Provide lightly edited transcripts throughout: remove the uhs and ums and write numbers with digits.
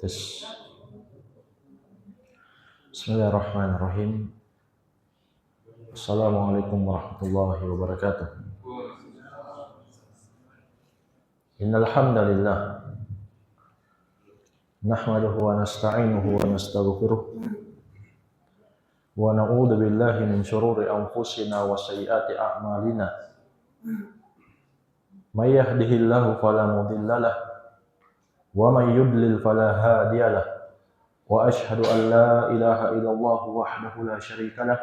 Tes. Bismillahirrahmanirrahim. Assalamualaikum warahmatullahi wabarakatuh. Innal hamdalillah nahmaduhu wa nasta'inuhu wa nastaghfiruh wa na'udzu billahi min shururi anfusina wa sayyiati a'malina. May yahdihillahu fala mudilla lahu wa may yudlil fala hadiya lahu. Wa ashhadu an la ilaha illallah wahdahu la syarika lah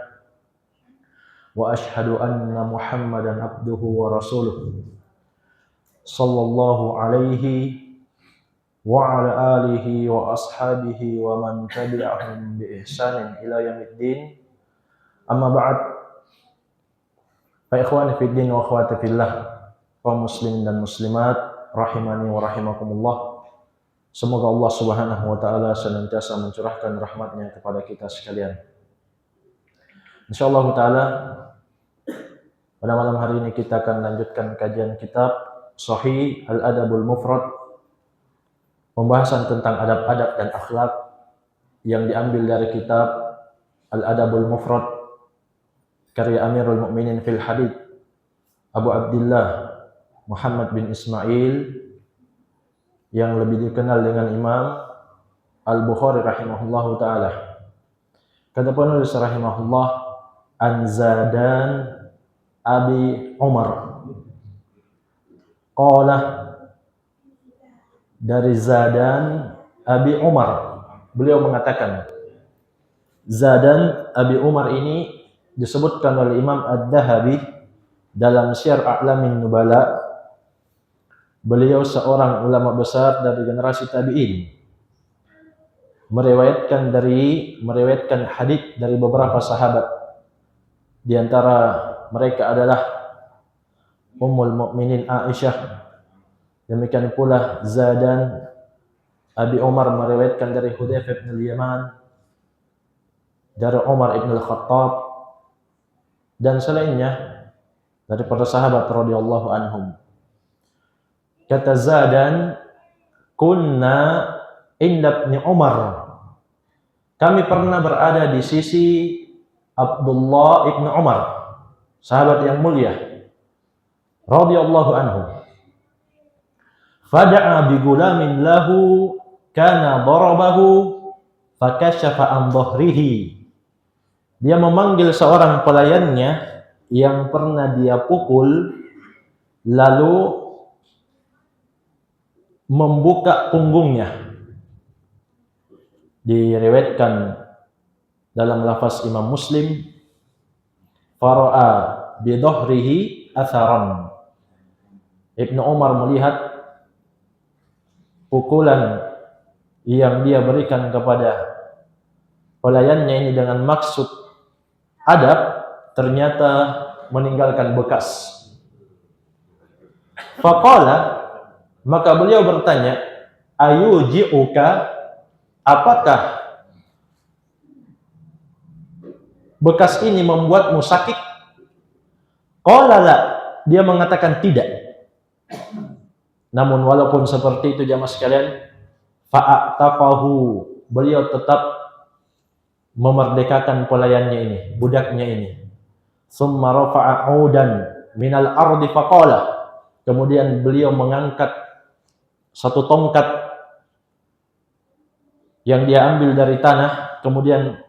wa ashhadu anna Muhammadan abduhu wa rasuluh sallallahu alaihi wa ala alihi wa ashabihi wa man tabi'ahum bi ihsanin ila yaumiddin. Amma ba'd. Fa ikhwani fid din wa akhwati fillah, kaum muslimin dan muslimat rahimani wa rahimakumullah. Semoga Allah Subhanahu wa taala senantiasa mencurahkan rahmatnya kepada kita sekalian. Insyaallah taala pada malam hari ini kita akan lanjutkan kajian kitab Sahih Al-Adabul Mufrad, pembahasan tentang adab-adab dan akhlak yang diambil dari kitab Al-Adabul Mufrad karya Amirul Mukminin fil Hadits Abu Abdullah Muhammad bin Ismail yang lebih dikenal dengan Imam Al-Bukhari rahimahullahu taala. Kata penulis rahimahullah, an Zadan Abi Umar. Qala, dari Zadan Abi Umar, beliau mengatakan. Zadan Abi Umar ini disebutkan oleh Imam Ad-Dhahabi dalam Syiar A'lamin Nubala. Beliau seorang ulama besar dari generasi tabi'in. Meriwayatkan hadits dari beberapa sahabat. Di antara mereka adalah Ummul Mukminin Aisyah. Demikian pula Zadan Abi Umar meriwayatkan dari Hudzaifah bin Yaman, dari Umar ibn al-Khattab, dan selainnya dari para sahabat radhiyallahu anhum. Kata Zadan, kunna inda Ibn Umar. Kami pernah berada di sisi Abdullah ibn Umar, sahabat yang mulia, radhiyallahu anhu. Fada'a bi gulamin lahu kana darabahu fakashafa an dhahrihi. Dia memanggil seorang pelayannya yang pernah dia pukul, lalu membuka punggungnya. Diriwayatkan dalam lafaz Imam Muslim, fara'a bi dhahrihi atharan. Ibnu Umar melihat pukulan yang dia berikan kepada pelayannya ini dengan maksud adab, ternyata meninggalkan bekas. Faqala, maka beliau bertanya, ayuji'uka, apakah bekas ini membuatmu sakit? Qala la, dia mengatakan tidak. Namun walaupun seperti itu jamaah sekalian, fa'ataqahu, beliau tetap memerdekakan pelayannya ini, budaknya ini. Summa rafa'a 'udan minal ardi faqala, kemudian beliau mengangkat satu tongkat yang dia ambil dari tanah, kemudian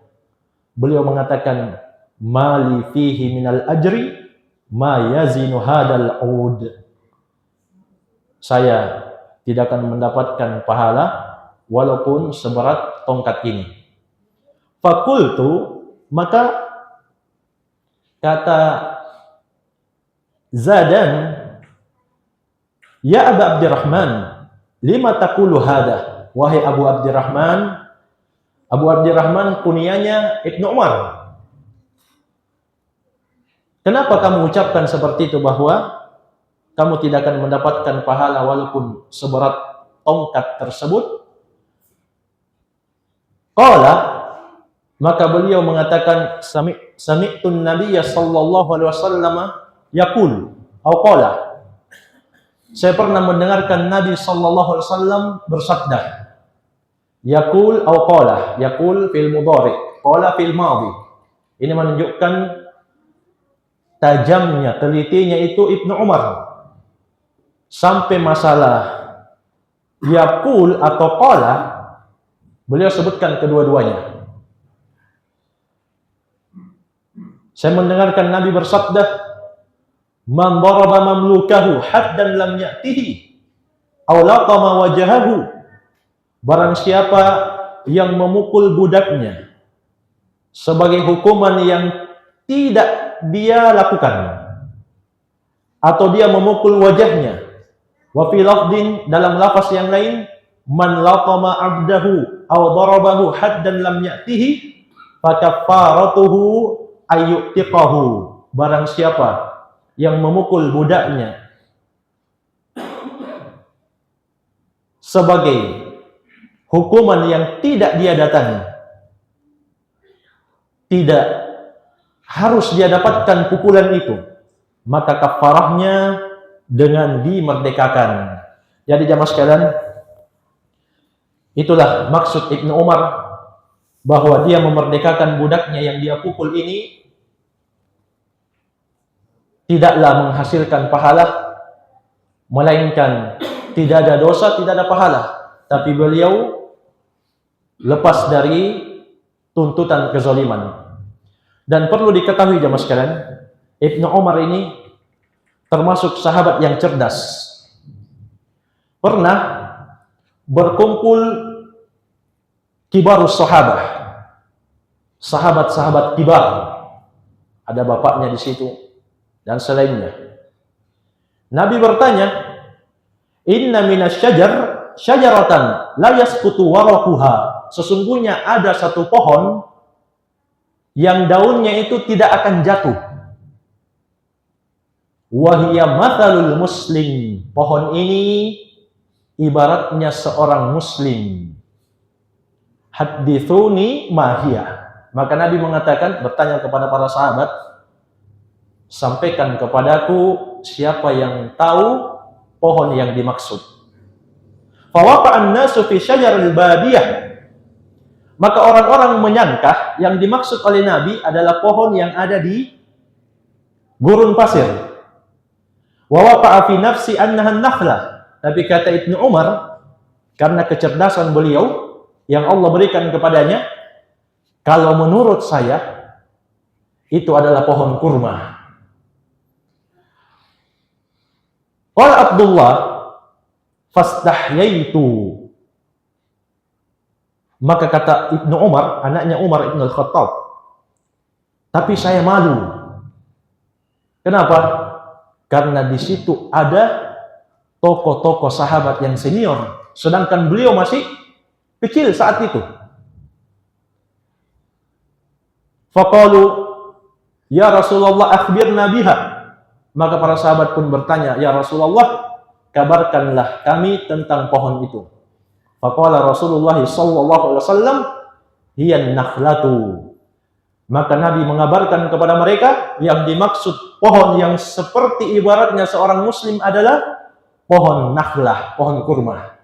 beliau mengatakan, mali fihi minal ajri ma yazinu hadal 'ud. Saya tidak akan mendapatkan pahala walaupun seberat tongkat ini. Fakultu, maka kata Zadan, ya Abu Abdurrahman, lima taqulu hada, wahai Abu Abdurrahman. Abu Abdurrahman kunyanya Ibnu Umar. Kenapa kamu ucapkan seperti itu, bahwa kamu tidak akan mendapatkan pahala walaupun seberat tongkat tersebut? Qala, maka beliau mengatakan, sami'tun nabiyya sallallahu alaihi wasallam yaqul, atau qala, Saya pernah mendengarkan Nabi sallallahu alaihi wasallam bersabda, yaqul aw qala, yaqul fil mudhari, qala fil madhi. Ini menunjukkan tajamnya, telitinya itu Ibnu Umar. Sampai masalah yaqul atau qala, beliau sebutkan kedua-duanya. Saya mendengarkan Nabi bersabda, man daraba mamlukahu haddan lam ya'tihi aw laqama wajahahu. Barang siapa yang memukul budaknya sebagai hukuman yang tidak dia lakukan, atau dia memukul wajahnya. Wa fi lafdin, dalam lafaz yang lain, man laqama abdahu aw darabahu haddan lam ya'tihi fa kaffaratuhu ayyutiqahu. Barang siapa yang memukul budaknya sebagai hukuman yang tidak dia datangi, tidak harus dia dapatkan pukulan itu, maka kafarahnya dengan dimerdekakan. Jadi jamaah sekalian, itulah maksud Ibnu Umar bahwa dia memerdekakan budaknya yang dia pukul ini tidaklah menghasilkan pahala, melainkan tidak ada dosa, tidak ada pahala, tapi beliau lepas dari tuntutan kezaliman. Dan perlu diketahui jamaah sekalian, Ibnu Umar ini termasuk sahabat yang cerdas. Pernah berkumpul kibarus sahabah, sahabat-sahabat kibar, ada bapaknya di situ dan selainnya. Nabi bertanya, inna minas syajar syajaratan la yasqutu waraquha. Sesungguhnya ada satu pohon yang daunnya itu tidak akan jatuh. Wahiyya mathalul muslim. Pohon ini ibaratnya seorang muslim. Hadithuni mahiyah. Maka Nabi mengatakan, bertanya kepada para sahabat, sampaikan kepadaku siapa yang tahu pohon yang dimaksud. Fawaqa'an nasu fi syajaril badiyah. Maka orang-orang menyangka yang dimaksud oleh Nabi adalah pohon yang ada di gurun pasir. Wa waqa'a fi nafsi annaha an-nakhlah. Tapi kata Ibnu Umar, karena kecerdasan beliau yang Allah berikan kepadanya, kalau menurut saya itu adalah pohon kurma. Qala Abdullah fastahyaitu. Maka kata Ibnu Umar, anaknya Umar Ibn Al-Khattab, tapi saya malu. Kenapa? Karena di situ ada tokoh-tokoh sahabat yang senior, sedangkan beliau masih kecil saat itu. Faqalu, ya Rasulullah akhbirna biha. Maka para sahabat pun bertanya, ya Rasulullah, kabarkanlah kami tentang pohon itu. Faqala Rasulullah sallallahu alaihi wasallam, hiya nakhlatu. Maka Nabi mengabarkan kepada mereka yang dimaksud pohon yang seperti ibaratnya seorang muslim adalah pohon nakhlah, pohon kurma.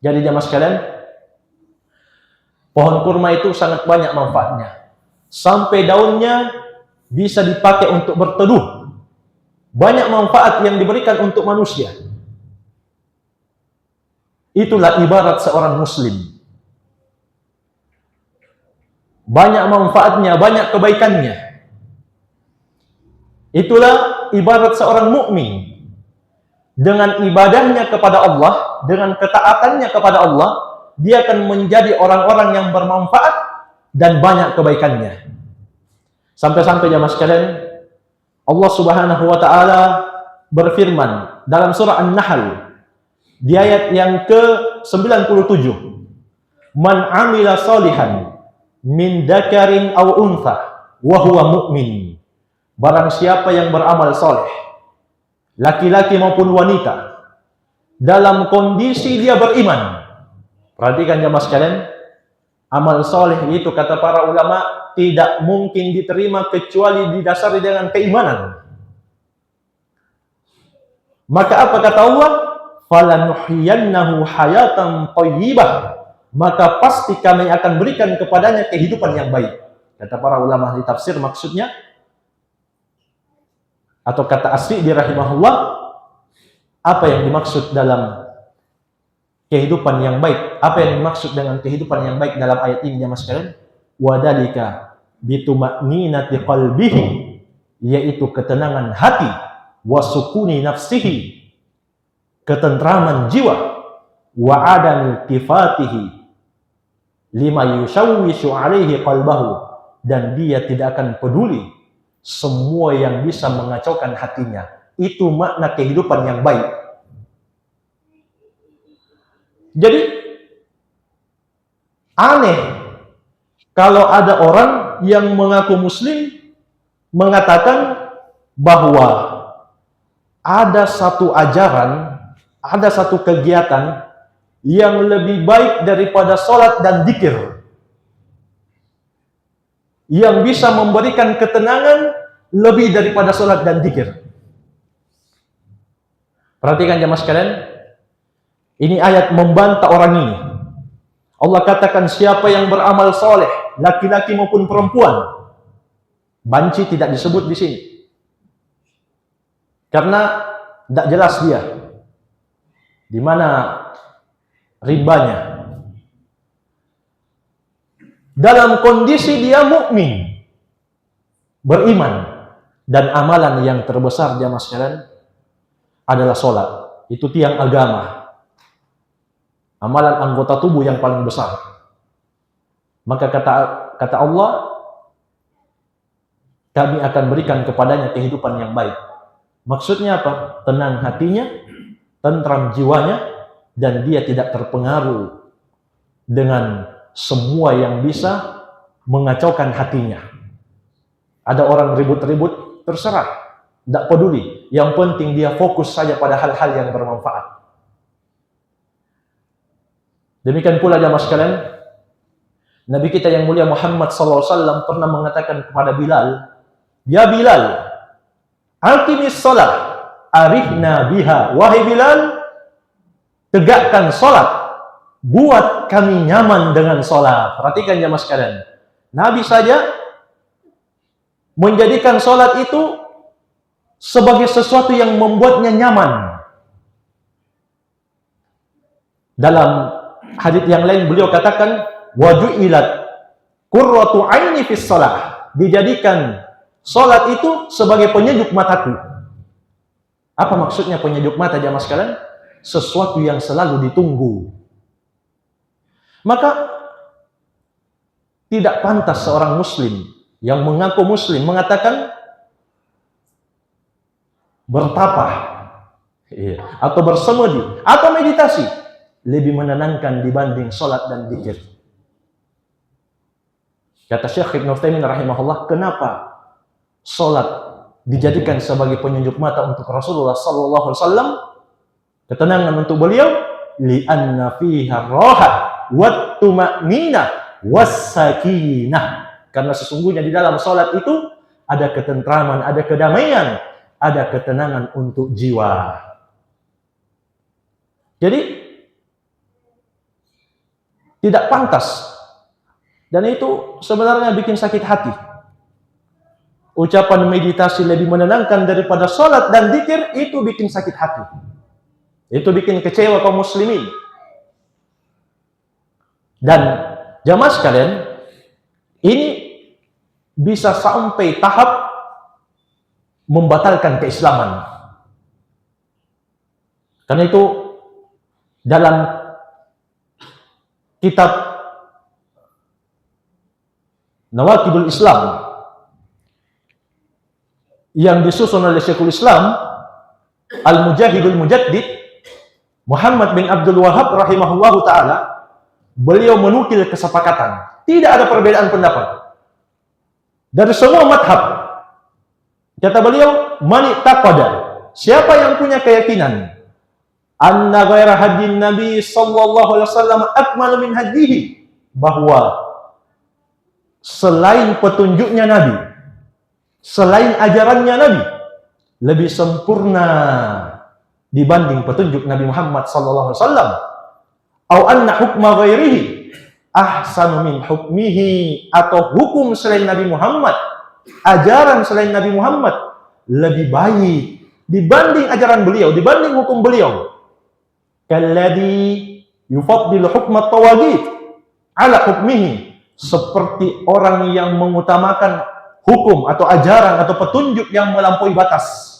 Jadi jamaah sekalian, pohon kurma itu sangat banyak manfaatnya. Sampai daunnya bisa dipakai untuk berteduh. Banyak manfaat yang diberikan untuk manusia. Itulah ibarat seorang muslim. Banyak manfaatnya, banyak kebaikannya. Itulah ibarat seorang mukmin. Dengan ibadahnya kepada Allah, dengan ketaatannya kepada Allah, dia akan menjadi orang-orang yang bermanfaat dan banyak kebaikannya. Sampai-sampai jamaah sekalian, Allah Subhanahu wa taala berfirman dalam surah An-Nahl di ayat yang ke-97, man amila salihan min dzakarin aw untha wa huwa mu'min. Barang siapa yang beramal saleh, laki-laki maupun wanita, dalam kondisi dia beriman. Perhatikan jamaah sekalian, amal saleh itu kata para ulama tidak mungkin diterima kecuali didasari dengan keimanan. Maka apa kata Allah? Falanuhyiyannahu hayatan thayyibah. Maka pasti kami akan berikan kepadanya kehidupan yang baik. Kata para ulama ahli tafsir, maksudnya, atau kata As-Sa'di rahimahullah, apa yang dimaksud dalam kehidupan yang baik? Apa yang dimaksud dengan kehidupan yang baik dalam ayat ini, jamaah sekalian? Wadalika bituma'ninati qalbihi, yaitu ketenangan hati, wasukuni nafsihi, ketentraman jiwa, wa adami tifatihi lima yushawwishu alaihi qalbahu, dan dia tidak akan peduli semua yang bisa mengacaukan hatinya. Itu makna kehidupan yang baik. Jadi aneh kalau ada orang yang mengaku muslim mengatakan bahwa ada satu ajaran, ada satu kegiatan yang lebih baik daripada sholat dan dzikir, yang bisa memberikan ketenangan lebih daripada sholat dan dzikir. Perhatikan jemaah sekalian, ini ayat membantah orang ini. Allah katakan siapa yang beramal soleh, laki-laki maupun perempuan. Banci tidak disebut di sini, karena tidak jelas dia di mana ribanya. Dalam kondisi dia mukmin, beriman, dan amalan yang terbesar jamaah sekalian adalah sholat. Itu tiang agama, amalan anggota tubuh yang paling besar. Maka kata Allah, kami akan berikan kepadanya kehidupan yang baik. Maksudnya apa? Tenang hatinya, tentram jiwanya, dan dia tidak terpengaruh dengan semua yang bisa mengacaukan hatinya. Ada orang ribut-ribut, terserah, tidak peduli. Yang penting dia fokus saja pada hal-hal yang bermanfaat. Demikian pula jamaah sekalian, Nabi kita yang mulia Muhammad SAW pernah mengatakan kepada Bilal, ya Bilal, aqimis shalah, arifna biha. Wahai Bilal, tegakkan sholat, buat kami nyaman dengan sholat. Perhatikan jamaah sekalian, Nabi saja menjadikan sholat itu sebagai sesuatu yang membuatnya nyaman. Dalam hadits yang lain beliau katakan, waju'ilat qurratu aini fis shalah, dijadikan sholat itu sebagai penyejuk mataku. Apa maksudnya penyejuk mata jamaah sekalian? Sesuatu yang selalu ditunggu. Maka tidak pantas seorang muslim yang mengaku muslim mengatakan bertapa atau bersemedi atau meditasi lebih menenangkan dibanding sholat dan dzikir. Kata Syekh Ibnu Utsaimin rahimahullah, kenapa sholat dijadikan sebagai penyejuk mata untuk Rasulullah sallallahu alaihi wasallam, ketenangan untuk beliau? Li'anna fiha rahat wat tuma'ninah was sakinah. Karena sesungguhnya di dalam salat itu ada ketentraman, ada kedamaian, ada ketenangan untuk jiwa. Jadi tidak pantas, dan itu sebenarnya bikin sakit hati. Ucapan meditasi lebih menenangkan daripada salat dan dzikir, itu bikin sakit hati. Itu bikin kecewa kaum muslimin. Dan jamaah sekalian, ini bisa sampai tahap membatalkan keislaman. Karena itu dalam kitab Nawaqidul Islam yang disusun oleh Syekhul Islam Al-Mujahidul Mujaddid Muhammad bin Abdul Wahhab rahimahullahu ta'ala, beliau menukil kesepakatan, tidak ada perbedaan pendapat dari semua madhab. Kata beliau, mani taqada, siapa yang punya keyakinan anna ghaira hadin Nabi sallallahu alaihi wasallam akmal min hadihi, bahwa selain petunjuknya Nabi, selain ajarannya Nabi, lebih sempurna dibanding petunjuk Nabi Muhammad sallallahu alaihi wasallam, au anna hukma ghairihi ahsanu min hukmihi, atau hukum selain Nabi Muhammad, ajaran selain Nabi Muhammad lebih baik dibanding ajaran beliau, dibanding hukum beliau. Kalladhi yufaddilu hukma tawagit ala hukmihi, seperti orang yang mengutamakan hukum atau ajaran atau petunjuk yang melampaui batas,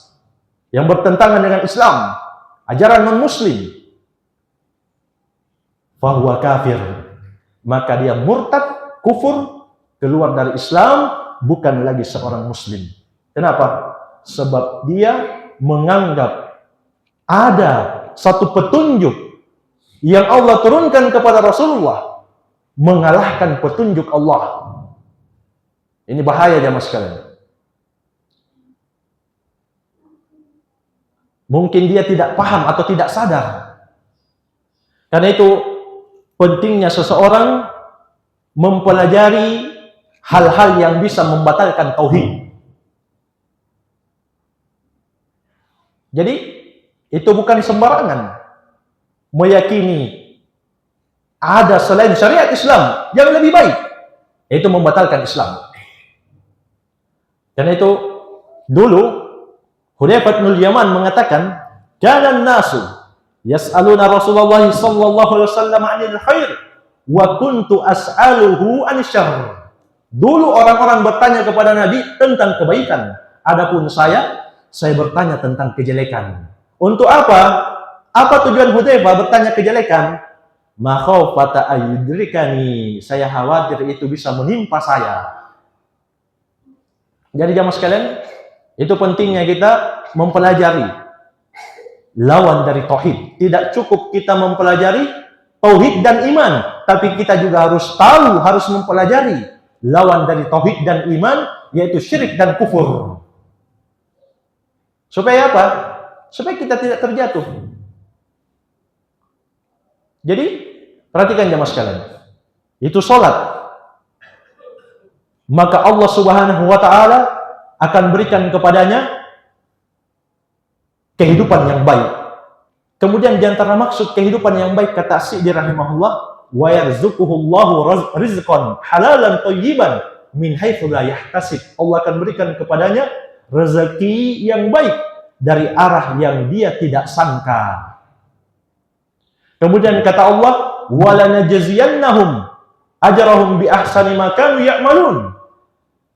yang bertentangan dengan Islam, ajaran non-muslim, fahuwa kafir, maka dia murtad, kufur, keluar dari Islam, bukan lagi seorang muslim. Kenapa? Sebab dia menganggap ada satu petunjuk yang Allah turunkan kepada Rasulullah mengalahkan petunjuk Allah. Ini bahaya jamaah sekalian. Mungkin dia tidak paham atau tidak sadar. Karena itu pentingnya seseorang mempelajari hal-hal yang bisa membatalkan tauhid. Jadi itu bukan sembarangan meyakini ada selain syariat Islam yang lebih baik, itu membatalkan Islam. Karena itu dulu Hudzaifah bin Yaman mengatakan, "Kana nasu yas'aluna Rasulullah sallallahu alaihi wasallam 'anil khair wa kuntu as'aluhu 'anil syarr." Dulu orang-orang bertanya kepada Nabi tentang kebaikan, adapun saya bertanya tentang kejelekan. Untuk apa? Apa tujuan Hudzaifah bertanya kejelekan? Makhafata ayyudrikani, saya khawatir itu bisa menimpa saya. Jadi jamaah sekalian, itu pentingnya kita mempelajari lawan dari tauhid. Tidak cukup kita mempelajari tauhid dan iman, tapi kita juga harus tahu, harus mempelajari lawan dari tauhid dan iman, yaitu syirik dan kufur. Supaya apa? Supaya kita tidak terjatuh. Jadi, perhatikan jamaah sekalian. Itu salat. Maka Allah Subhanahu wa taala akan berikan kepadanya kehidupan yang baik. Kemudian di antara maksud kehidupan yang baik, kata Sa'di rahimahullah, wa yarzuquhullahu rizqan halalan thayyiban min haitsu la yahtasib. Allah akan berikan kepadanya rezeki yang baik dari arah yang dia tidak sangka. Kemudian kata Allah, walanajziyannahum ajrahum bi ahsani ma kanu ya'malun.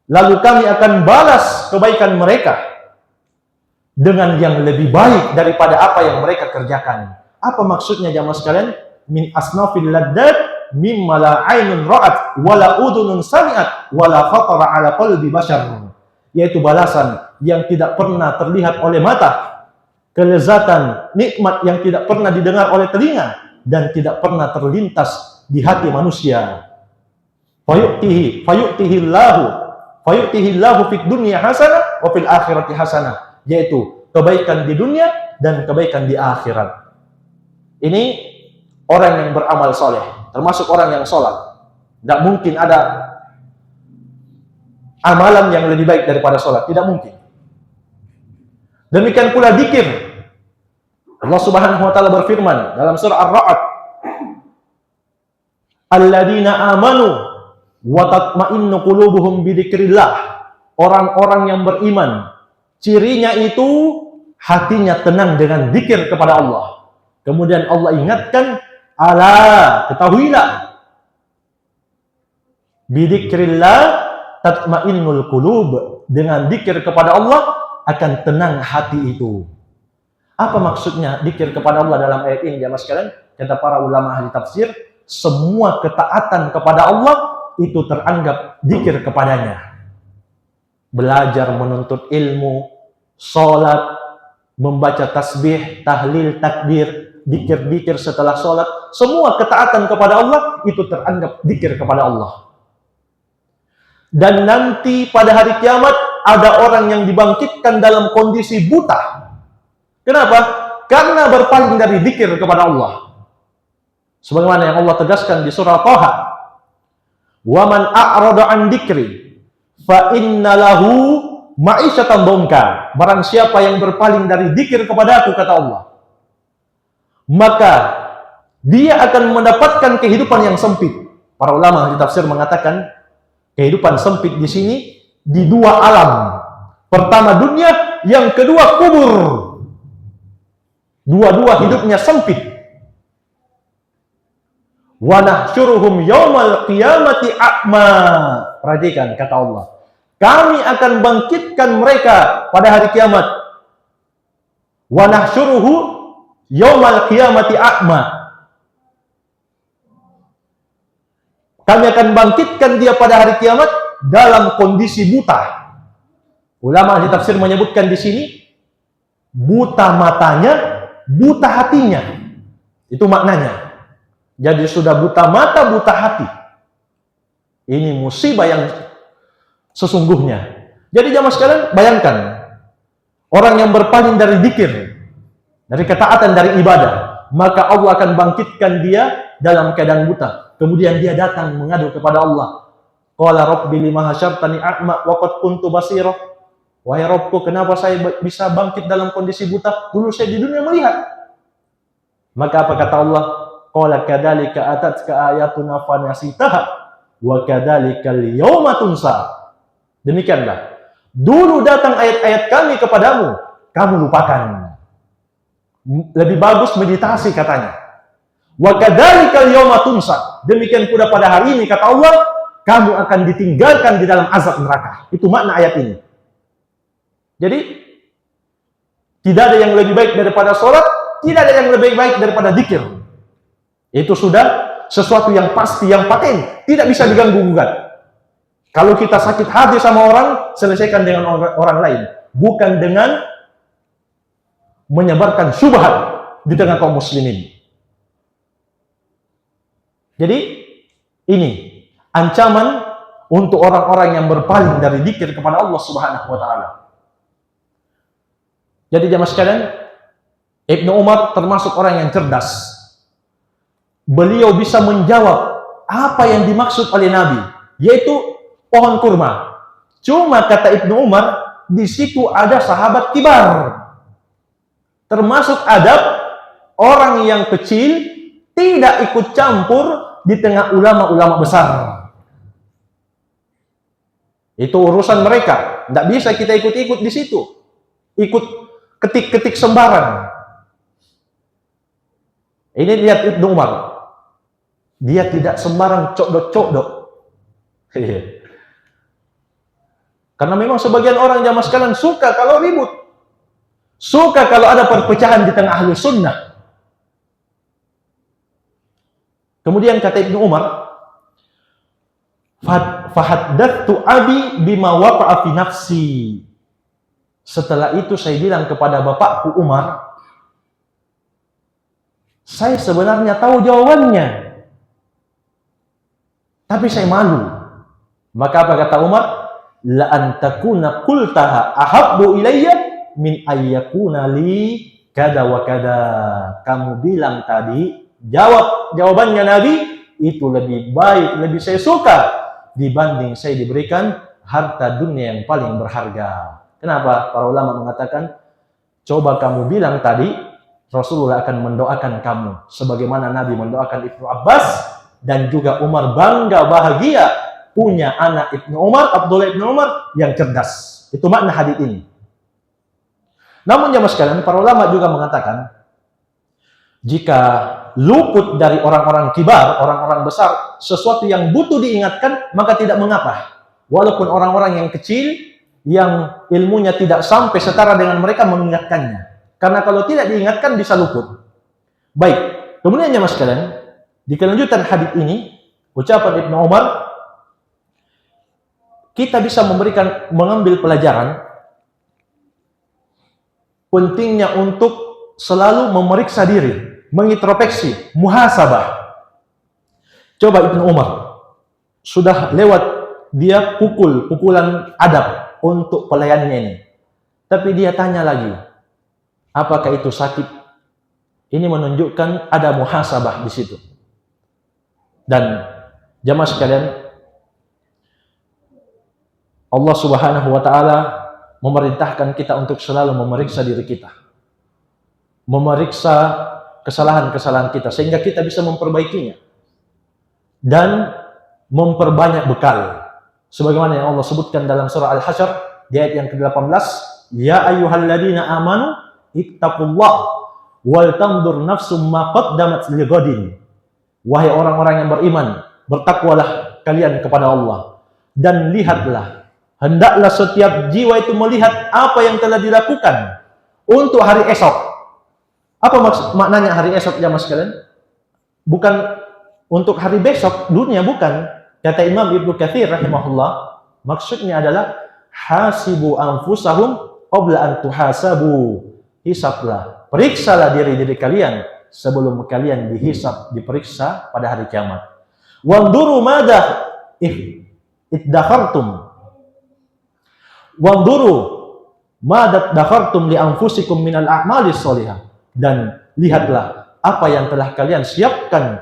Lalu kami akan balas kebaikan mereka dengan yang lebih baik daripada apa yang mereka kerjakan. Apa maksudnya jamaah sekalian? Min asnafil laddat mimma la ainun ra'at wala udhunun sami'at wala khatara ala qalbi bashar. Yaitu balasan yang tidak pernah terlihat oleh mata, kelezatan, nikmat yang tidak pernah didengar oleh telinga, dan tidak pernah terlintas di hati manusia. Fayu'tihillahu fid dunya hasanah wa fil akhirati hasanah, yaitu kebaikan di dunia dan kebaikan di akhirat. Ini orang yang beramal soleh, termasuk orang yang sholat. Tidak mungkin ada amalan yang lebih baik daripada sholat, tidak mungkin. Demikian pula dzikir. Allah Subhanahu wa taala berfirman dalam surah Ar-Ra'd, alladzina amanu wa tatma'innu qulubuhum bidzikrillah. Orang-orang yang beriman, cirinya itu hatinya tenang dengan zikir kepada Allah. Kemudian Allah ingatkan, ala, ketahuilah, bidzikrillah tatma'innul qulub, dengan zikir kepada Allah akan tenang hati itu. Apa maksudnya zikir kepada Allah dalam ayat ini jamaah sekalian? Kata para ulama ahli tafsir, semua ketaatan kepada Allah itu teranggap zikir kepadanya. Belajar menuntut ilmu, salat, membaca tasbih, tahlil, takbir, zikir-zikir setelah salat, semua ketaatan kepada Allah itu teranggap zikir kepada Allah. Dan nanti pada hari kiamat ada orang yang dibangkitkan dalam kondisi buta. Kenapa? Karena berpaling dari zikir kepada Allah. Sebagaimana yang Allah tegaskan di surah Thaha, "Wa man a'rada 'an dzikri fa inna lahu ma'isyatan dhanka." Barang siapa yang berpaling dari zikir kepada aku, kata Allah, maka dia akan mendapatkan kehidupan yang sempit. Para ulama di tafsir mengatakan kehidupan sempit di sini di dua alam. Pertama dunia, yang kedua kubur. Dua-dua hidupnya sempit. Wa nahsyuruhum yaumal qiyamati a'ma. Perhatikan kata Allah. Kami akan bangkitkan mereka pada hari kiamat. Wa nahsyuruhu yaumal qiyamati a'ma. Kami akan bangkitkan dia pada hari kiamat dalam kondisi buta. Ulama di tafsir menyebutkan di sini buta matanya, buta hatinya. Itu maknanya. Jadi sudah buta mata, buta hati. Ini musibah yang sesungguhnya. Jadi jamaah sekalian, bayangkan orang yang berpaling dari dzikir, dari ketaatan, dari ibadah, maka Allah akan bangkitkan dia dalam keadaan buta. Kemudian dia datang mengadu kepada Allah. Qala rabbi lima hasyartani a'ma wa qad kuntu basira. Wahai Rabbku, kenapa saya bisa bangkit dalam kondisi buta? Dulu saya di dunia melihat. Maka apa kata Allah? Qala kadzalika atatka ayatuna fanasitaha wa kadzalikal yauma tunsa. Demikianlah. Dulu datang ayat-ayat kami kepadamu, kamu lupakan. Lebih bagus meditasi katanya. Wa kadzalikal yauma tunsa. Demikian pula pada hari ini kata Allah, kamu akan ditinggalkan di dalam azab neraka. Itu makna ayat ini. Jadi tidak ada yang lebih baik daripada sholat, tidak ada yang lebih baik daripada zikir. Itu sudah sesuatu yang pasti, yang paten, tidak bisa diganggu-gugat. Kalau kita sakit hati sama orang, selesaikan dengan orang lain, bukan dengan menyebarkan syubhat di tengah kaum muslimin. Jadi ini ancaman untuk orang-orang yang berpaling dari zikir kepada Allah Subhanahu wa taala. Jadi jamaah sekalian, Ibnu Umar termasuk orang yang cerdas. Beliau bisa menjawab apa yang dimaksud oleh Nabi, yaitu pohon kurma. Cuma kata Ibnu Umar, di situ ada sahabat kibar. Termasuk adab orang yang kecil tidak ikut campur di tengah ulama-ulama besar. Itu urusan mereka. Tidak bisa kita ikut-ikut di situ. Ikut ketik-ketik sembarang. Ini lihat Ibnu Umar. Dia tidak sembarang cokdok-cokdok. Karena memang sebagian orang jamaah sekalian suka kalau ribut. Suka kalau ada perpecahan di tengah ahlu sunnah. Kemudian kata Ibnu Umar, fahaddattu abi bima waqa'a fi nafsi. Setelah itu saya bilang kepada bapakku Umar, saya sebenarnya tahu jawabannya, tapi saya malu. Maka apa kata Umar? La antakuna qultaha ahabbu ilayya min ayyakuna li kada wa kada. Kamu bilang tadi, jawabannya Nabi itu lebih baik, lebih saya suka dibanding saya diberikan harta dunia yang paling berharga. Kenapa? Para ulama mengatakan, coba kamu bilang tadi, Rasulullah akan mendoakan kamu. Sebagaimana Nabi mendoakan Ibnu Abbas, dan juga Umar bangga, bahagia, punya anak Ibnu Umar, Abdullah Ibnu Umar, yang cerdas. Itu makna hadits ini. Namun jamaah sekalian, para ulama juga mengatakan, jika luput dari orang-orang kibar, orang-orang besar, sesuatu yang butuh diingatkan, maka tidak mengapa. Walaupun orang-orang yang kecil, yang ilmunya tidak sampai setara dengan mereka mengingatkannya. Karena kalau tidak diingatkan bisa luput. Baik, kemudian jamaah sekalian, di kelanjutan hadits ini, ucapan Ibnu Umar, kita bisa mengambil pelajaran pentingnya untuk selalu memeriksa diri, mengintrospeksi, muhasabah. Coba Ibnu Umar, sudah lewat dia pukulan adab untuk pelayannya ini. Tapi dia tanya lagi, apakah itu sakit? Ini menunjukkan ada muhasabah di situ. Dan jamaah sekalian, Allah Subhanahu wa taala memerintahkan kita untuk selalu memeriksa diri kita. Memeriksa kesalahan-kesalahan kita sehingga kita bisa memperbaikinya dan memperbanyak bekal. Sebagaimana yang Allah sebutkan dalam surah Al-Hasyr di ayat yang ke-18, ya ayyuhalladzina amanu ittaqullah wal tanzur nafsum ma qaddamat lighadin. Wahai orang-orang yang beriman, bertakwalah kalian kepada Allah dan lihatlah, hendaklah setiap jiwa itu melihat apa yang telah dilakukan untuk hari esok. Apa maknanya hari esok jamaah sekalian? Bukan untuk hari besok dunia, bukan. Kata Imam Ibnu Katsir rahimahullah, maksudnya adalah hasibu anfusahum qabla an tuhasabu. Hisablah, periksalah diri-diri kalian sebelum kalian dihisab, diperiksa pada hari kiamat. Wanduru madza iddakhartum. Wanduru madza dakhartum li anfusikum minal a'malis sholihah. Dan lihatlah apa yang telah kalian siapkan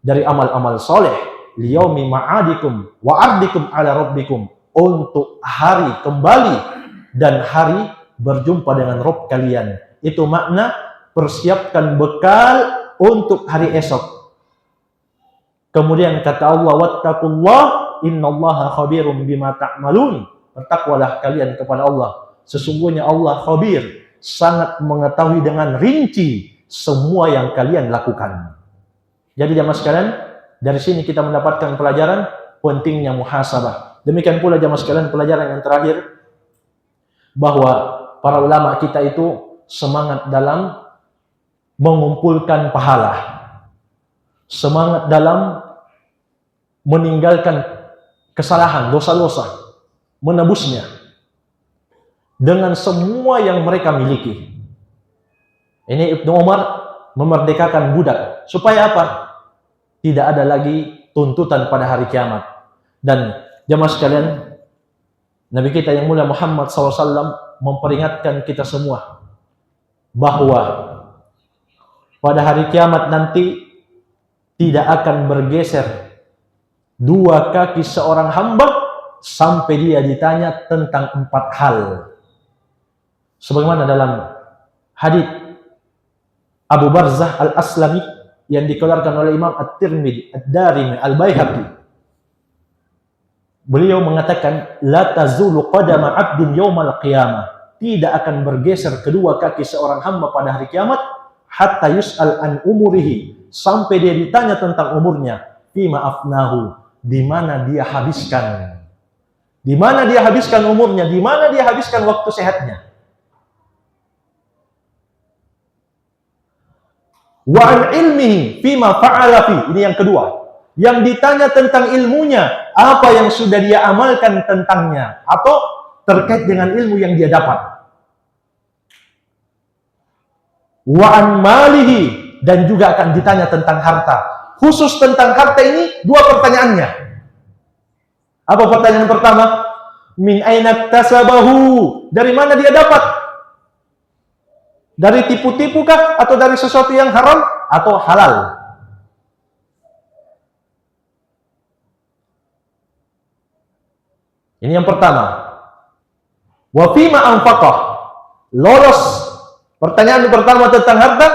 dari amal-amal soleh, liyaumi ma'adikum wa ardikum ala rabbikum, untuk hari kembali dan hari berjumpa dengan Rabb kalian. Itu makna persiapkan bekal untuk hari esok. Kemudian kata Allah, wattaqullah innallaha khabirum bima ta'malun. Bertakwalah kalian kepada Allah, sesungguhnya Allah khabir, sangat mengetahui dengan rinci semua yang kalian lakukan. Jadi jamaah sekalian, dari sini kita mendapatkan pelajaran pentingnya muhasabah. Demikian pula jamaah sekalian pelajaran yang terakhir, bahwa para ulama kita itu semangat dalam mengumpulkan pahala, semangat dalam meninggalkan kesalahan, dosa-dosa, menebusnya dengan semua yang mereka miliki. Ini Ibnu Umar memerdekakan budak. Supaya apa? Tidak ada lagi tuntutan pada hari kiamat. Dan jamaah sekalian, Nabi kita yang mulia Muhammad SAW memperingatkan kita semua bahwa pada hari kiamat nanti tidak akan bergeser dua kaki seorang hamba sampai dia ditanya tentang 4 hal. Sebagaimana dalam hadits Abu Barzah Al-Aslami yang dikeluarkan oleh Imam At-Tirmidzi, Ad-Darimi, Al-Baihaqi. Beliau mengatakan, la tazulu qadama 'abdin yaumal qiyamah. Tidak akan bergeser kedua kaki seorang hamba pada hari kiamat hatta yus'al an umurihi, sampai dia ditanya tentang umurnya, fima afnahu, di mana dia habiskan. Di mana dia habiskan umurnya, di mana dia habiskan waktu sehatnya. Wa an ilmihi fima fa'ala fi, ini yang kedua. Yang ditanya tentang ilmunya, apa yang sudah dia amalkan tentangnya atau terkait dengan ilmu yang dia dapat. Wa an malihi, dan juga akan ditanya tentang harta. Khusus tentang harta ini 2 pertanyaannya. Apa pertanyaan pertama? Min aina tasabahu, dari mana dia dapat? Dari tipu-tipu kah? Atau dari sesuatu yang haram atau halal? Ini yang pertama. Wa fima anfaqah, lolos pertanyaan pertama tentang harta,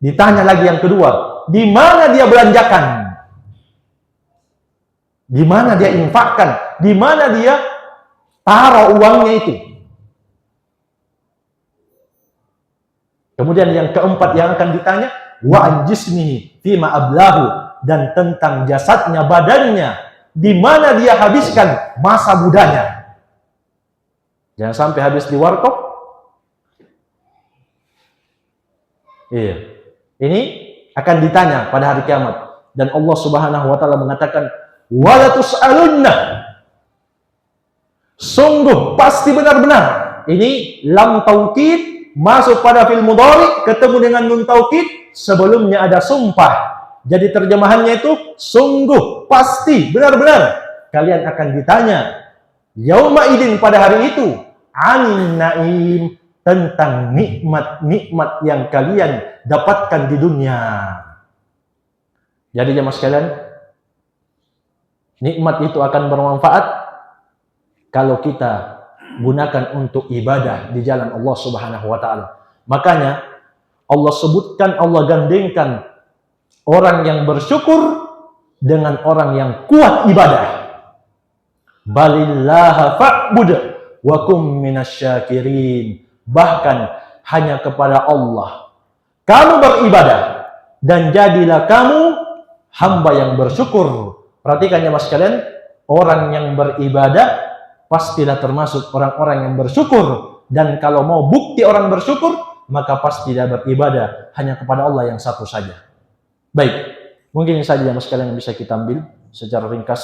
ditanya lagi yang kedua, di mana dia belanjakan? Di mana dia infakkan? Di mana dia taruh uangnya itu? Kemudian yang keempat yang akan ditanya, wa an jismihi fima ablahu, dan tentang jasadnya, badannya, di mana dia habiskan masa mudanya. Jangan sampai habis di warkop. Iya. Ini akan ditanya pada hari kiamat, dan Allah Subhanahu wa taala mengatakan, wala tus'alunna, sungguh pasti benar-benar. Ini lam taukid masuk pada fil mudhari, ketemu dengan nun taukid, sebelumnya ada sumpah. Jadi terjemahannya itu sungguh, pasti, benar-benar kalian akan ditanya yauma idin, pada hari itu, anin naim, tentang nikmat-nikmat yang kalian dapatkan di dunia. Jadi jemaah sekalian, nikmat itu akan bermanfaat kalau kita gunakan untuk ibadah di jalan Allah Subhanahu wa taala. Makanya Allah sebutkan, Allah gandengkan orang yang bersyukur dengan orang yang kuat ibadah. Balillaha fa'bud wa kum minasyakirin. Bahkan hanya kepada Allah kamu beribadah dan jadilah kamu hamba yang bersyukur. Perhatikan ya mas kalian, orang yang beribadah pastilah termasuk orang-orang yang bersyukur. Dan kalau mau bukti orang bersyukur, maka pasti dia beribadah hanya kepada Allah yang satu saja. Baik, mungkin ini saja mas kalian yang bisa kita ambil secara ringkas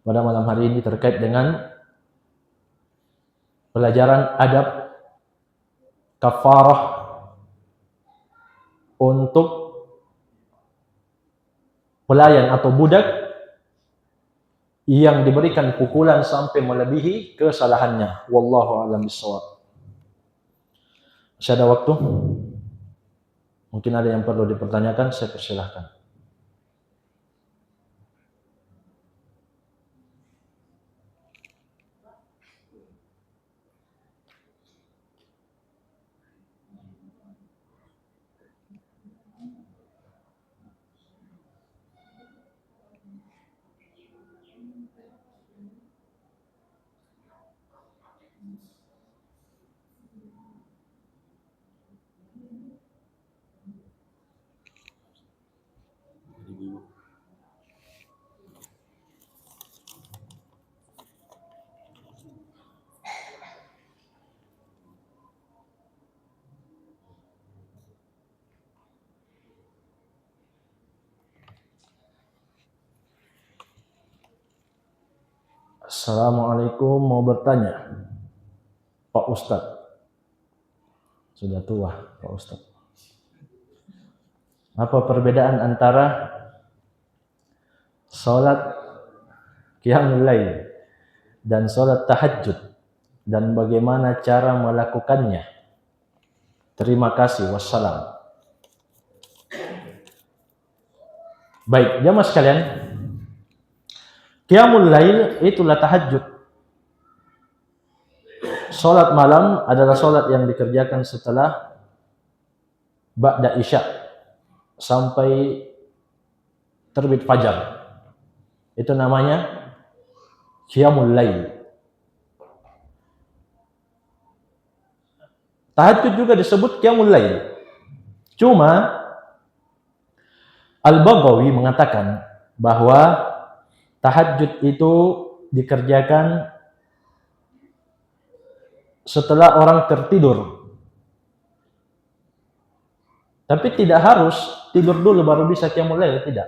pada malam hari ini terkait dengan pelajaran adab kafarah untuk pelayan atau budak yang diberikan pukulan sampai melebihi kesalahannya. Wallahu a'lam bishawab. Masih ada waktu? Mungkin ada yang perlu dipertanyakan, saya persilahkan. Assalamualaikum, mau bertanya Pak Ustadz. Sudah tua Pak Ustadz. Apa perbedaan antara sholat qiyamul lail dan sholat tahajud, dan bagaimana cara melakukannya? Terima kasih, wassalam. Baik, jamaah sekalian, qiyamul lail itulah tahajud. Sholat malam adalah sholat yang dikerjakan setelah ba'da isya sampai terbit fajar. Itu namanya qiyamul lail. Tahajud juga disebut qiyamul lail. Cuma Al-Baghawi mengatakan bahwa tahajud itu dikerjakan setelah orang tertidur. Tapi tidak harus tidur dulu baru bisa qiyamul lail, tidak.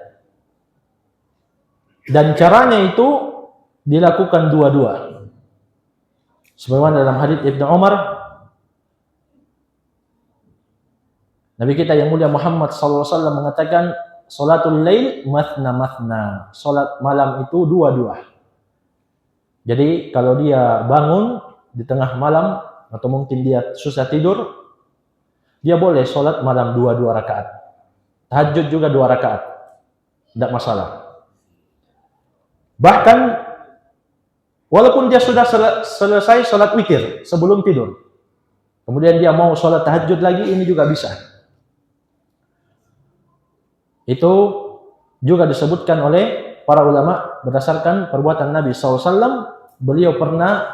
Dan caranya itu dilakukan dua-dua. Sebagaimana dalam hadits Ibnu Umar, Nabi kita yang mulia Muhammad SAW mengatakan, salatul lail mathna. Salat malam itu dua-dua. Jadi kalau dia bangun di tengah malam atau mungkin dia susah tidur, dia boleh salat malam dua rakaat. Tahajud juga 2 rakaat. Tidak masalah. Bahkan walaupun dia sudah selesai salat witir sebelum tidur, kemudian dia mau salat tahajud lagi, ini juga bisa. Itu juga disebutkan oleh para ulama berdasarkan perbuatan Nabi SAW. Beliau pernah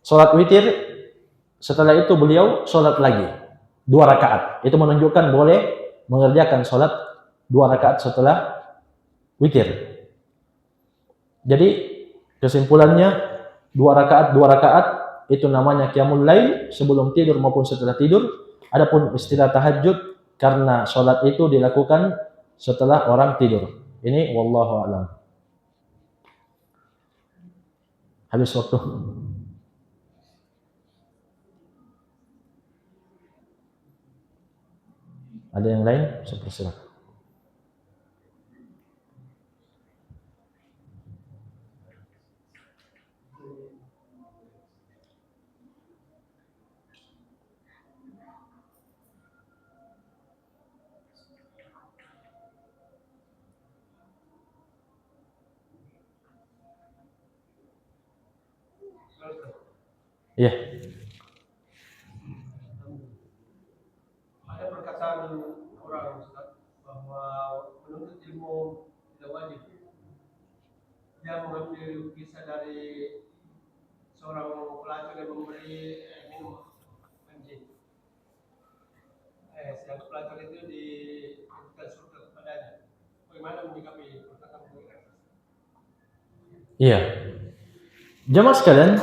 sholat witir, setelah itu beliau sholat lagi 2 rakaat. Itu menunjukkan boleh mengerjakan sholat 2 rakaat setelah witir. Jadi kesimpulannya 2 rakaat itu namanya qiyamul lail sebelum tidur maupun setelah tidur. Adapun istilah tahajud karena sholat itu dilakukan setelah orang tidur. Ini wallahu a'lam. Habis waktu. Ada yang lain? Saya persilakan. Iya. alasan orang Ustaz bahwa menuntut ilmu tidak wajib. Dia mengambil kisah dari seorang pelacur yang memberi minum anjing. Yang pelacur itu diberikan surga kepadanya. Bagaimana menyikapi perkataan beliau? Iya. Jemaah sekalian,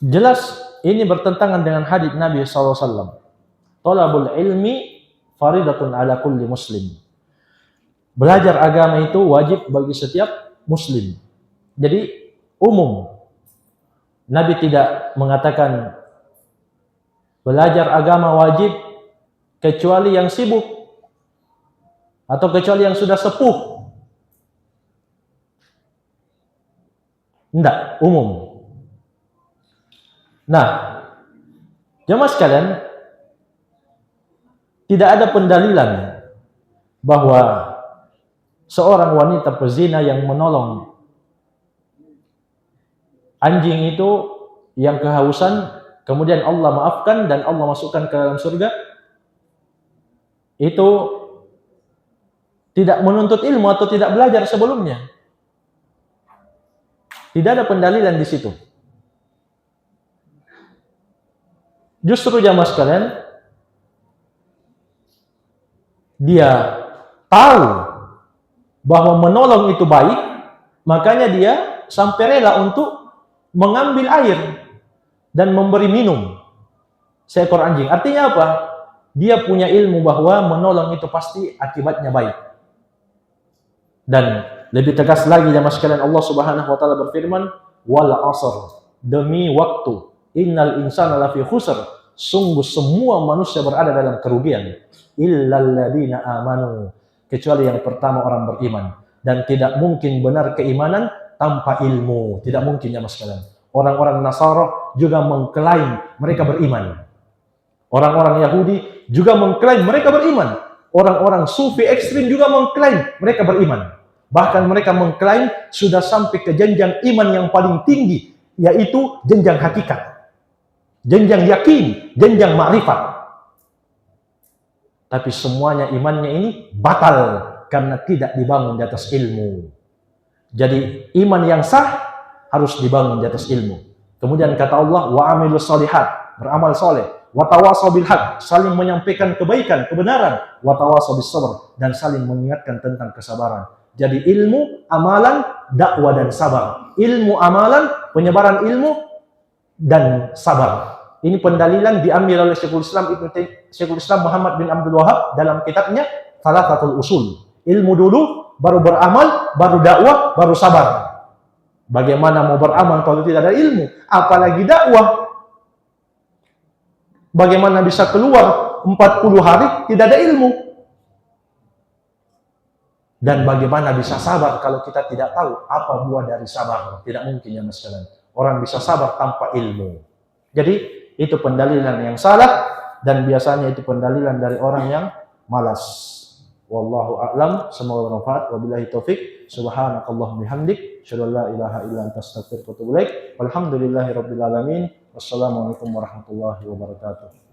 jelas ini bertentangan dengan hadits Nabi SAW. Thalabul ilmi faridatun ala kulli muslim. Belajar agama itu wajib bagi setiap muslim. Jadi umum. Nabi tidak mengatakan belajar agama wajib kecuali yang sibuk atau kecuali yang sudah sepuh. Tidak, umum. Nah, jemaah sekalian, tidak ada pendalilan bahwa seorang wanita pezina yang menolong anjing itu yang kehausan, kemudian Allah maafkan dan Allah masukkan ke dalam surga, itu tidak menuntut ilmu atau tidak belajar sebelumnya. Tidak ada pendalilan di situ. Justru jamaah sekalian, dia tahu bahwa menolong itu baik, makanya dia sampai rela untuk mengambil air dan memberi minum seekor anjing. Artinya apa? Dia punya ilmu bahwa menolong itu pasti akibatnya baik. Dan lebih tegas lagi jemaah sekalian, Allah Subhanahu wa taala berfirman, "Wal 'asr", demi waktu, innal insana lafi khusr, sungguh semua manusia berada dalam kerugian, illal ladzina amanu, kecuali yang pertama orang beriman. Dan tidak mungkin benar keimanan tanpa ilmu, tidak mungkin jemaah sekalian. Orang-orang Nasara juga mengklaim mereka beriman. Orang-orang Yahudi juga mengklaim mereka beriman. Orang-orang Sufi ekstrim juga mengklaim mereka beriman. Bahkan mereka mengklaim sudah sampai ke jenjang iman yang paling tinggi, yaitu jenjang hakikat, jenjang yakin, jenjang ma'rifat. Tapi semuanya imannya ini batal karena tidak dibangun di atas ilmu. Jadi iman yang sah harus dibangun di atas ilmu. Kemudian kata Allah, wa amilus shalihat, beramal soleh, wa tawasaw bil haq, saling menyampaikan kebaikan, kebenaran, wa tawasaw bis sabr, dan saling mengingatkan tentang kesabaran. Jadi ilmu, amalan, dakwah dan sabar. Ilmu, amalan, penyebaran ilmu dan sabar. Ini pendalilan diambil oleh Syekhul Islam Muhammad bin Abdul Wahab dalam kitabnya Thalathatul Usul. Ilmu dulu, baru beramal, baru dakwah, baru sabar. Bagaimana mau beramal kalau tidak ada ilmu? Apalagi dakwah. Bagaimana bisa keluar 40 hari tidak ada ilmu? Dan bagaimana bisa sabar kalau kita tidak tahu apa buah dari sabar? Tidak mungkin ya mas sekalian. Orang bisa sabar tanpa ilmu. Jadi itu pendalilan yang salah, dan biasanya itu pendalilan dari orang yang malas. Wallahu a'lam, semoga bermanfaat. Wabillahi taufik. Subhanakallahumma bihamdik, asyhadu an la ilaha illa anta, astaghfiruka wa atubu ilaik. Walhamdulillahirabbil alamin. Wassalamualaikum warahmatullahi wabarakatuh.